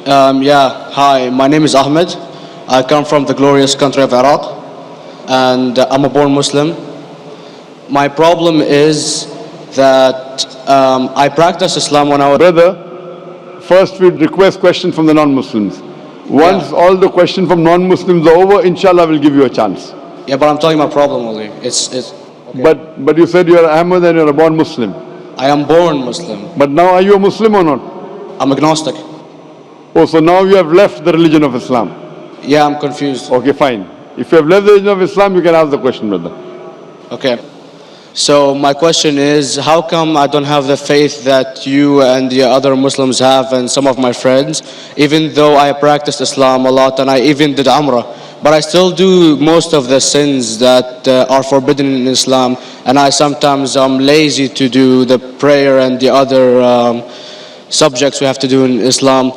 Yeah, hi, my name is Ahmed. I come from the glorious country of Iraq, and I'm a born Muslim. My problem is that I practiced Islam when I was. Brother, first we'd request questions from the non-Muslims. Once Yeah. all the questions from non-Muslims are over, inshallah we'll give you a chance. Yeah, but I'm telling my problem only. It's okay. But you said you're Ahmed and you're a born Muslim. I am born Muslim. But now are you a Muslim or not? I'm agnostic. Oh, so now you have left the religion of Islam. Yeah, I'm confused. Okay, fine. If you have left the religion of Islam, you can ask the question, brother. Okay. So my question is, how come I don't have the faith that you and the other Muslims have and some of my friends, even though I practiced Islam a lot and I even did Umrah, but I still do most of the sins that are forbidden in Islam, and I sometimes am lazy to do the prayer and the other subjects we have to do in Islam.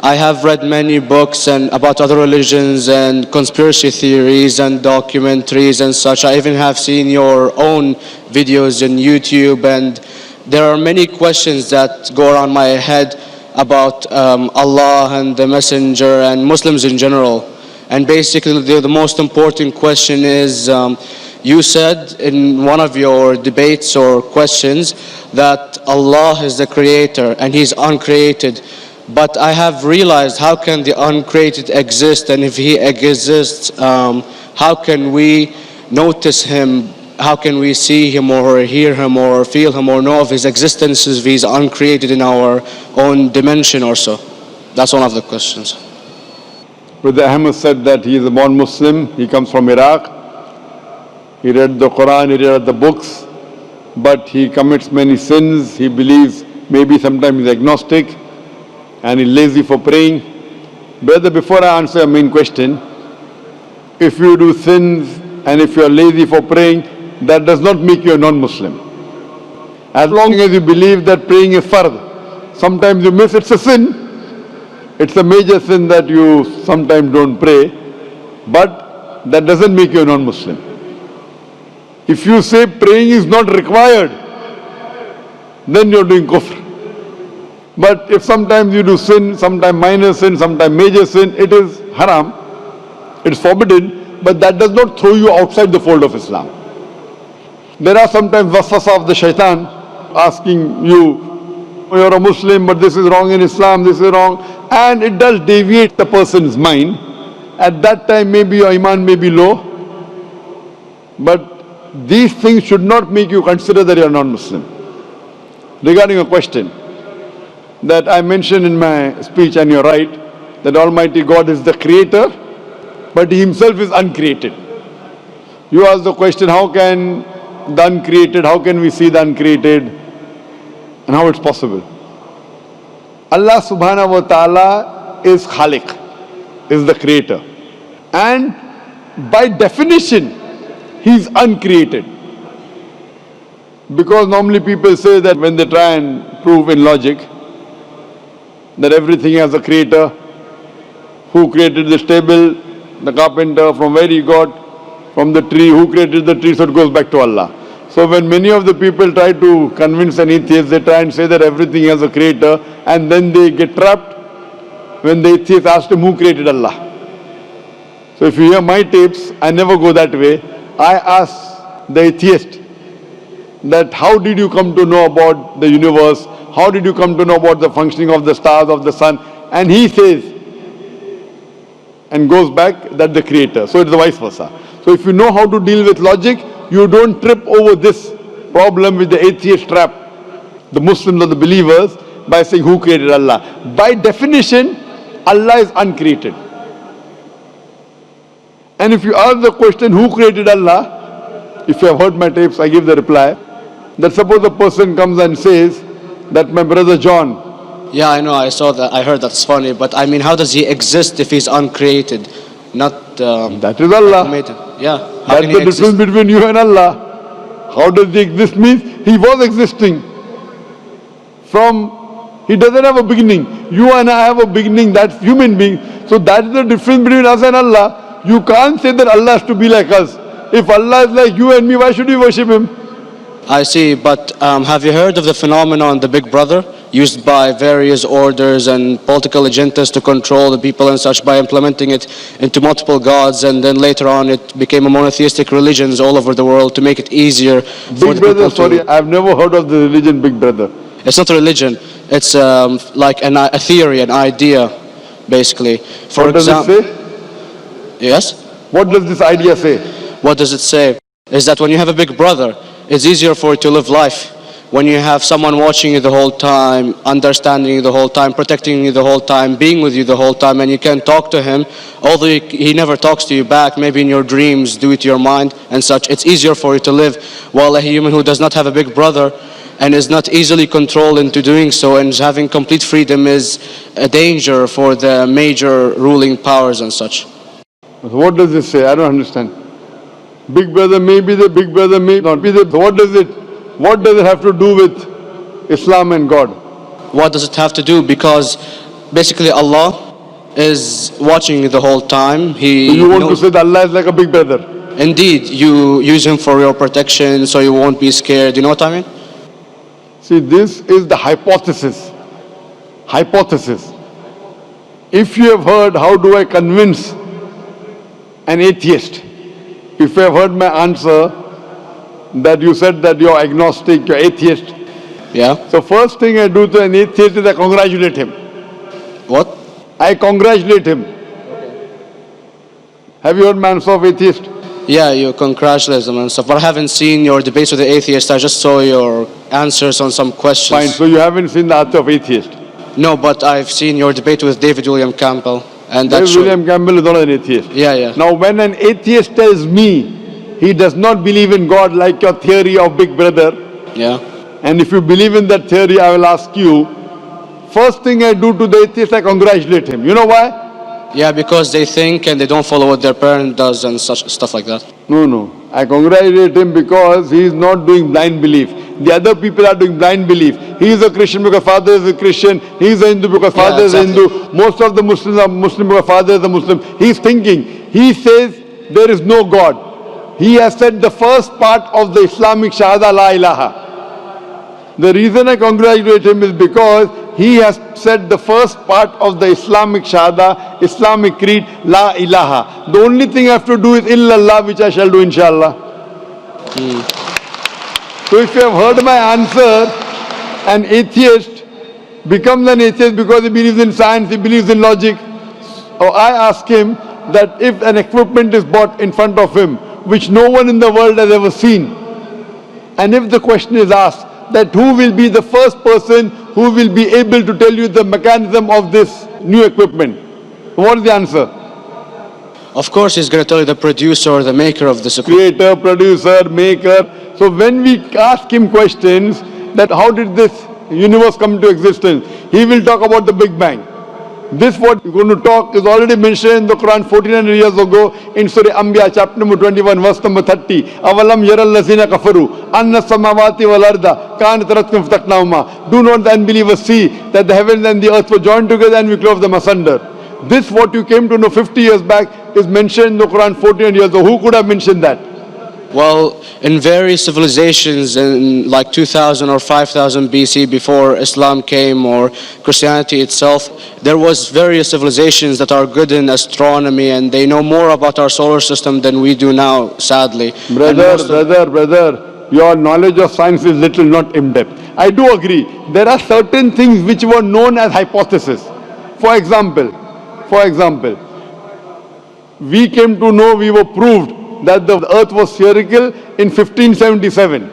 I have read many books and about other religions and conspiracy theories and documentaries and such. I even have seen your own videos on YouTube, and there are many questions that go around my head about Allah and the Messenger and Muslims in general. And basically the most important question is, you said in one of your debates or questions that Allah is the creator and He's uncreated. But I have realized, how can the uncreated exist? And if He exists, how can we notice Him? How can we see Him or hear Him or feel Him or know of His existence if He's uncreated in our own dimension or so? That's one of the questions. Brother Ahmed said that he is a born Muslim. He comes from Iraq. He read the Quran, he read the books, but he commits many sins. He believes maybe sometimes he's agnostic and he's lazy for praying. Brother, before I answer your main question, if you do sins and if you are lazy for praying, that does not make you a non-Muslim. As long as you believe that praying is fard, sometimes you miss, it's a sin. It's a major sin that you sometimes don't pray, but that doesn't make you a non-Muslim. If you say praying is not required, then you're doing kufr. But if sometimes you do sin, sometimes minor sin, sometimes major sin, it is haram, it's forbidden, but that does not throw you outside the fold of Islam. There are sometimes waswasa of the shaitan asking you, you're a Muslim, but this is wrong in Islam, this is wrong, and it does deviate the person's mind. At that time maybe your iman may be low, but these things should not make you consider that you're non-Muslim. Regarding a question that I mentioned in my speech, and you're right, that Almighty God is the creator, but He Himself is uncreated. You asked the question, how can the uncreated, how can we see the uncreated, and how it's possible? Allah subhanahu wa ta'ala is Khaliq, is the creator. And by definition, He's uncreated. Because normally people say that when they try and prove in logic that everything has a creator, who created this table, the carpenter, from where he got, from the tree, who created the tree, so it goes back to Allah. So when many of the people try to convince an atheist, they try and say that everything has a creator, and then they get trapped when the atheist asks him who created Allah. So if you hear my tapes, I never go that way. I ask the atheist that how did you come to know about the universe? How did you come to know about the functioning of the stars, of the sun? And he says, and goes back, that the creator. So it's the vice versa. So if you know how to deal with logic, you don't trip over this problem with the atheist trap, the Muslims or the believers, by saying who created Allah. By definition, Allah is uncreated. And if you ask the question who created Allah, if you have heard my tapes, I give the reply, that suppose a person comes and says that my brother John. Yeah, I know, I saw that, I heard that's funny, but I mean, how does he exist if he's uncreated? Not that is Allah. Automated. Yeah. That's the difference between you and Allah. How does he exist means he was existing. He doesn't have a beginning. You and I have a beginning, that's human being. So that is the difference between us and Allah. You can't say that Allah has to be like us. If Allah is like you and me, why should we worship Him? I see, but have you heard of the phenomenon, the Big Brother? used by various orders and political agendas to control the people and such by implementing it into multiple gods, and then later on it became a monotheistic religions all over the world to make it easier for Big the Brother, people sorry, to... I've never heard of the religion Big Brother. It's not a religion. It's like a theory, an idea, basically. For What does it example, say? yes. What does this idea say? What does it say? Is that when you have a big brother, it's easier for you to live life. When you have someone watching you the whole time, understanding you the whole time, protecting you the whole time, being with you the whole time, and you can talk to him, although he never talks to you back, maybe in your dreams, due to your mind and such, it's easier for you to live. While a human who does not have a big brother and is not easily controlled into doing so and is having complete freedom is a danger for the major ruling powers and such. What does this say? I don't understand. Big Brother may be the Big Brother may not be the... What does it have to do with Islam and God? What does it have to do? Because basically Allah is watching you the whole time. So you want to knows. say that Allah is like a Big Brother? Indeed, you use him for your protection so you won't be scared. You know what I mean? See, this is the hypothesis. Hypothesis. If you have heard, how do I convince an atheist? If you have heard my answer, that you said that you're agnostic, you're atheist. Yeah. So first thing I do to an atheist is I congratulate him. What? I congratulate him. Have you heard my answer of atheist? Yeah, you congratulate them and stuff. But I haven't seen your debates with the atheist. I just saw your answers on some questions. Fine, so you haven't seen the answer of atheist. No, but I've seen your debate with David William Campbell. And David William Campbell is not an atheist. Yeah, yeah. Now when an atheist tells me he does not believe in God like your theory of Big Brother, Yeah. and if you believe in that theory, I will ask you, first thing I do to the atheist, I congratulate him. You know why? Yeah, because they think and they don't follow what their parent does and such stuff like that. No. I congratulate him because he is not doing blind belief. The other people are doing blind belief. He is a Christian because father is a Christian. He is a Hindu because father is a Hindu. Most of the Muslims are Muslim because father is a Muslim. He is thinking. He says there is no God. He has said the first part of the Islamic Shahada, La ilaha. The reason I congratulate him is because he has said the first part of the Islamic Shahada, Islamic Creed, La ilaha. The only thing I have to do is illallah, which I shall do inshallah. So if you have heard my answer, an atheist becomes an atheist because he believes in science, he believes in logic. Or I ask him that if an equipment is bought in front of him, which no one in the world has ever seen, and if the question is asked that who will be the first person who will be able to tell you the mechanism of this new equipment, what is the answer? Of course, he's going to tell you the producer or the maker of this equipment. Creator, producer, maker. So when we ask him questions that how did this universe come into existence, he will talk about the Big Bang. This what we're going to talk is already mentioned in the Quran 1400 years ago in Surah Anbiya chapter number 21 verse number 30. Avalam yaral lazina kafaru anna samawati wal arda kanat ratkum fataknahuma. Do not the unbelievers see that the heavens and the earth were joined together and we clove them asunder. This what you came to know 50 years back is mentioned in the Quran 1400 years ago. Who could have mentioned that? Well, in various civilizations in like 2000 or 5000 BC before Islam came or Christianity itself, there was various civilizations that are good in astronomy and they know more about our solar system than we do now, sadly. Brother, your knowledge of science is little, not in-depth. I do agree. There are certain things which were known as hypotheses. For example, we came to know, we were proved that the earth was spherical in 1577.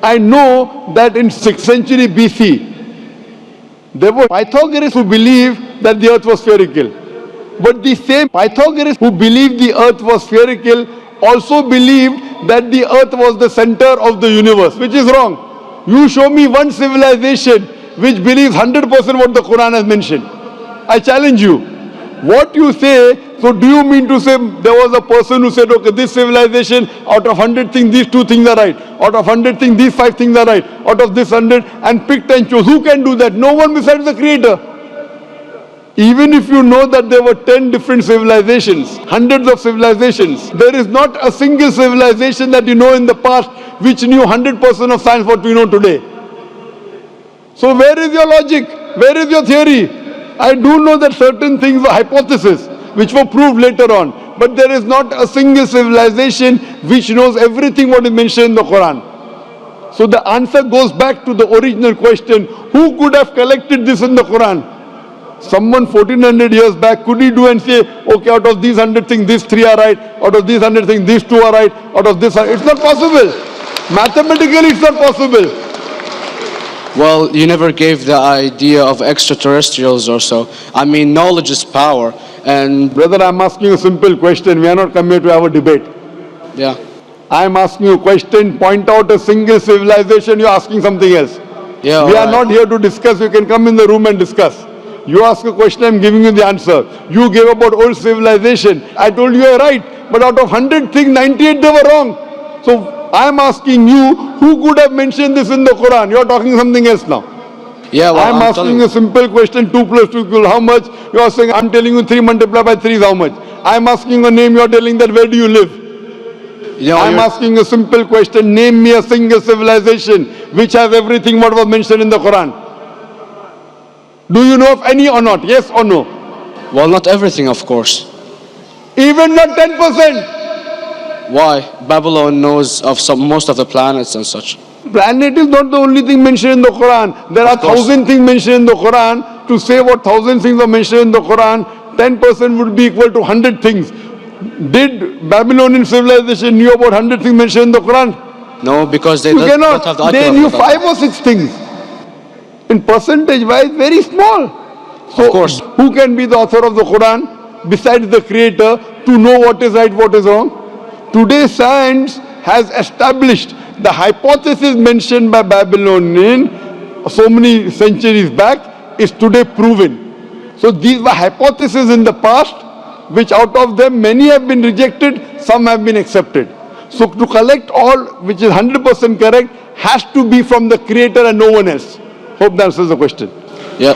I know that in 6th century BC, there were Pythagoreans who believed that the earth was spherical. But the same Pythagoreans who believed the earth was spherical also believed that the earth was the center of the universe, which is wrong. You show me one civilization which believes 100% what the Quran has mentioned. I challenge you. What you say, so do you mean to say there was a person who said, okay, this civilization, out of 100 things, these 2 things are right. Out of 100 things, these 5 things are right. Out of this 100, and picked and chose. Who can do that? No one besides the Creator. Even if you know that there were 10 different civilizations, hundreds of civilizations, there is not a single civilization that you know in the past which knew 100% of science what we know today. So where is your logic? Where is your theory? I do know that certain things were hypotheses which were proved later on. But there is not a single civilization which knows everything what is mentioned in the Quran. So the answer goes back to the original question, who could have collected this in the Quran? Someone 1400 years back, could he do and say, okay, out of these 100 things, these 3 are right, out of these 100 things, these 2 are right, out of this, it's not possible. Mathematically, it's not possible. Well, you never gave the idea of extraterrestrials or so. I mean, knowledge is power, and Brother, I'm asking you a simple question. We are not come here to have a debate. yeah. I'm asking you a question, point out a single civilization, you're asking something else. Yeah, We are alright. not here to discuss, you can come in the room and discuss. You ask a question, I'm giving you the answer. You gave about old civilization. I told you you're right, but out of 100 things, 98 they were wrong. So I'm asking you, who could have mentioned this in the Quran? You're talking something else now. Yeah, well, I'm I'm asking telling you a simple question, 2 plus 2 equal how much? You're saying, I'm telling you 3 multiplied by 3 is how much? I'm asking a name, you're telling that where do you live? you know, I'm you're- asking a simple question, name me a single civilization which has everything what was mentioned in the Quran. Do you know of any or not? Yes or no? well, not everything, of course. Even not 10%. Why? Babylon knows of most of the planets and such. Planet is not the only thing mentioned in the Quran. There are Of course. 1,000 things mentioned in the Quran. To say what 1,000 things are mentioned in the Quran, 10% would be equal to 100 things. Did Babylonian civilization knew about 100 things mentioned in the Quran? No, because they You don't have cannot. the They IQ knew of that. 5 or 6 things. In percentage wise, very small. So, Of course. who can be the author of the Quran besides the creator to know what is right, what is wrong? Today, science has established the hypothesis mentioned by Babylonian so many centuries back is today proven. So, these were hypotheses in the past, which out of them many have been rejected, some have been accepted. So, to collect all which is 100% correct has to be from the creator and no one else. Hope that answers the question. Yeah.